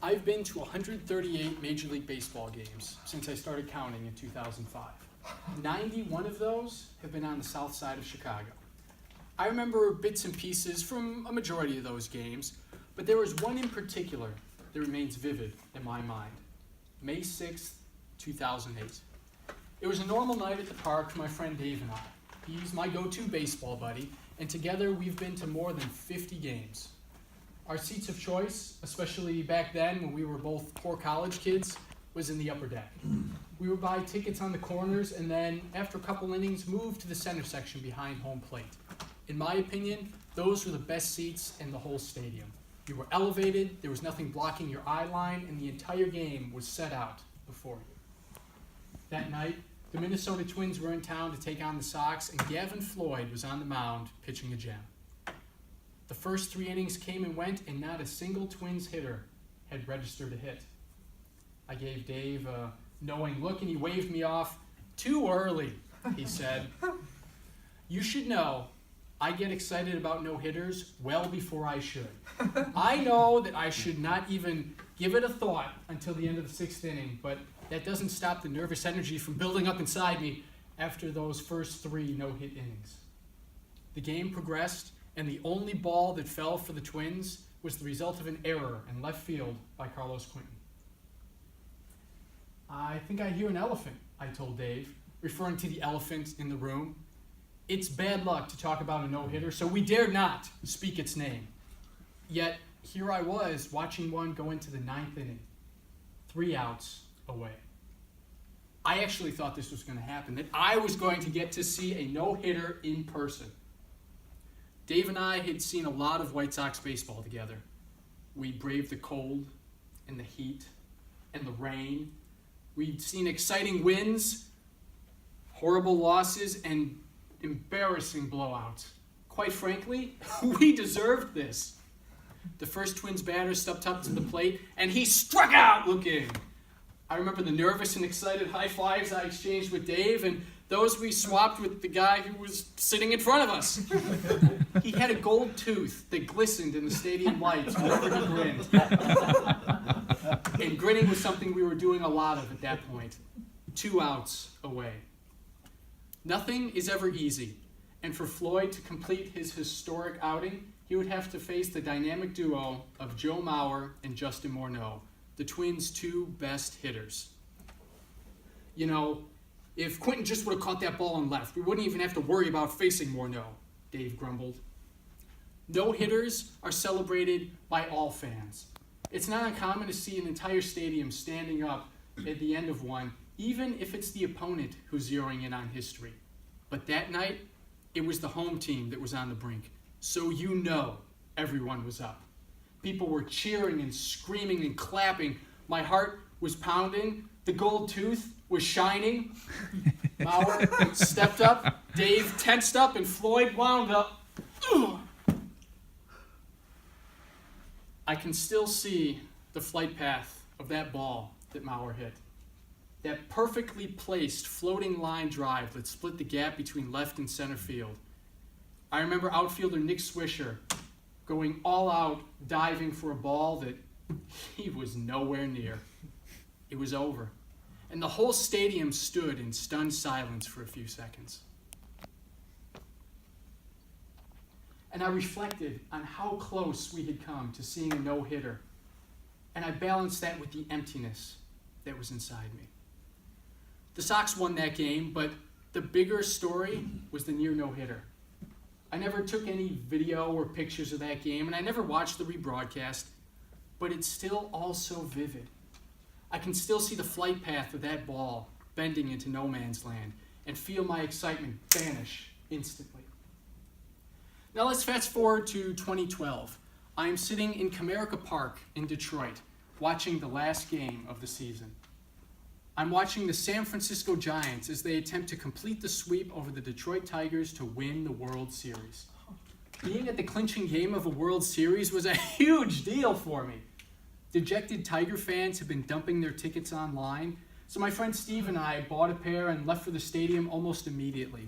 I've been to 138 Major League Baseball games since I started counting in 2005. 91 of those have been on the south side of Chicago. I remember bits and pieces from a majority of those games, but there was one in particular that remains vivid in my mind. May 6th, 2008. It was a normal night at the park for my friend Dave and I. He's my go-to baseball buddy, and together we've been to more than 50 games. Our seats of choice, especially back then when we were both poor college kids, was in the upper deck. We would buy tickets on the corners and then, after a couple innings, move to the center section behind home plate. In my opinion, those were the best seats in the whole stadium. You were elevated, there was nothing blocking your eye line, and the entire game was set out before you. That night, the Minnesota Twins were in town to take on the Sox, and Gavin Floyd was on the mound pitching a gem. The first 3 innings came and went, and not a single Twins hitter had registered a hit. I gave Dave a knowing look, and he waved me off. "Too early," he said. "You should know, I get excited about no-hitters well before I should. I know that I should not even give it a thought until the end of the 6th inning, but that doesn't stop the nervous energy from building up inside me after those first 3 no-hit innings." The game progressed, and the only ball that fell for the Twins was the result of an error in left field by Carlos Quentin. "I think I hear an elephant," I told Dave, referring to the elephant in the room. It's bad luck to talk about a no-hitter, so we dared not speak its name. Yet, here I was, watching one go into the 9th inning, 3 outs away. I actually thought this was going to happen, that I was going to get to see a no-hitter in person. Dave and I had seen a lot of White Sox baseball together. We braved the cold and the heat and the rain. We'd seen exciting wins, horrible losses, and embarrassing blowouts. Quite frankly, we deserved this. The first Twins batter stepped up to the plate, and he struck out looking. I remember the nervous and excited high fives I exchanged with Dave, and those we swapped with the guy who was sitting in front of us. He had a gold tooth that glistened in the stadium lights whenever he grinned. And grinning was something we were doing a lot of at that point. 2 outs away. Nothing is ever easy, and for Floyd to complete his historic outing, he would have to face the dynamic duo of Joe Mauer and Justin Morneau, the Twins' 2 best hitters. You know, if Quentin just would have caught that ball and left, we wouldn't even have to worry about facing Morneau, Dave grumbled. No-hitters are celebrated by all fans. It's not uncommon to see an entire stadium standing up at the end of one, even if it's the opponent who's zeroing in on history. But that night, it was the home team that was on the brink. So you know everyone was up. People were cheering and screaming and clapping. My heart was pounding. The gold tooth was shining. Mauer stepped up. Dave tensed up, and Floyd wound up. Ugh. I can still see the flight path of that ball that Mauer hit. That perfectly placed floating line drive that split the gap between left and center field. I remember outfielder Nick Swisher going all out, diving for a ball that he was nowhere near. It was over, and the whole stadium stood in stunned silence for a few seconds. And I reflected on how close we had come to seeing a no-hitter, and I balanced that with the emptiness that was inside me. The Sox won that game, but the bigger story was the near no-hitter. I never took any video or pictures of that game, and I never watched the rebroadcast, but it's still all so vivid. I can still see the flight path of that ball bending into no man's land and feel my excitement vanish instantly. Now let's fast forward to 2012. I am sitting in Comerica Park in Detroit, watching the last game of the season. I'm watching the San Francisco Giants as they attempt to complete the sweep over the Detroit Tigers to win the World Series. Being at the clinching game of a World Series was a huge deal for me. Dejected Tiger fans have been dumping their tickets online, so my friend Steve and I bought a pair and left for the stadium almost immediately.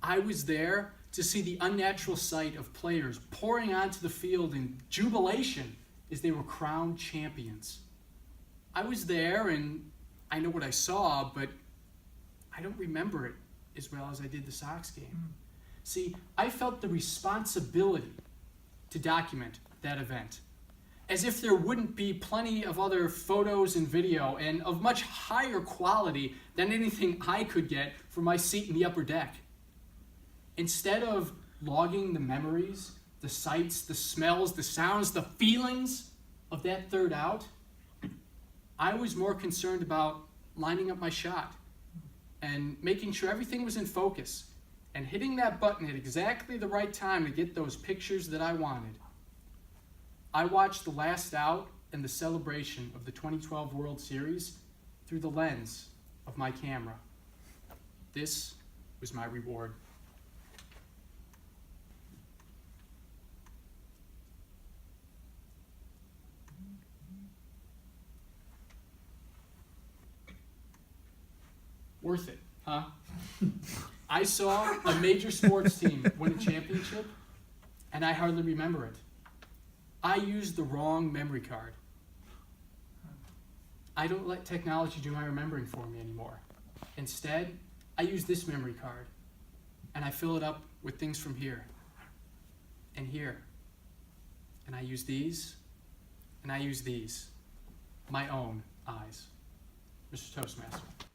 I was there to see the unnatural sight of players pouring onto the field in jubilation is they were crowned champions. I was there and I know what I saw, but I don't remember it as well as I did the Sox game. See, I felt the responsibility to document that event, as if there wouldn't be plenty of other photos and video and of much higher quality than anything I could get from my seat in the upper deck. Instead of logging the memories, the sights, the smells, the sounds, the feelings of that third out, I was more concerned about lining up my shot and making sure everything was in focus and hitting that button at exactly the right time to get those pictures that I wanted. I watched the last out and the celebration of the 2012 World Series through the lens of my camera. This was my reward. Worth it, huh? I saw a major sports team win a championship, and I hardly remember it. I used the wrong memory card. I don't let technology do my remembering for me anymore. Instead, I use this memory card, and I fill it up with things from here and here. And I use these, and I use these, my own eyes. Mr. Toastmaster.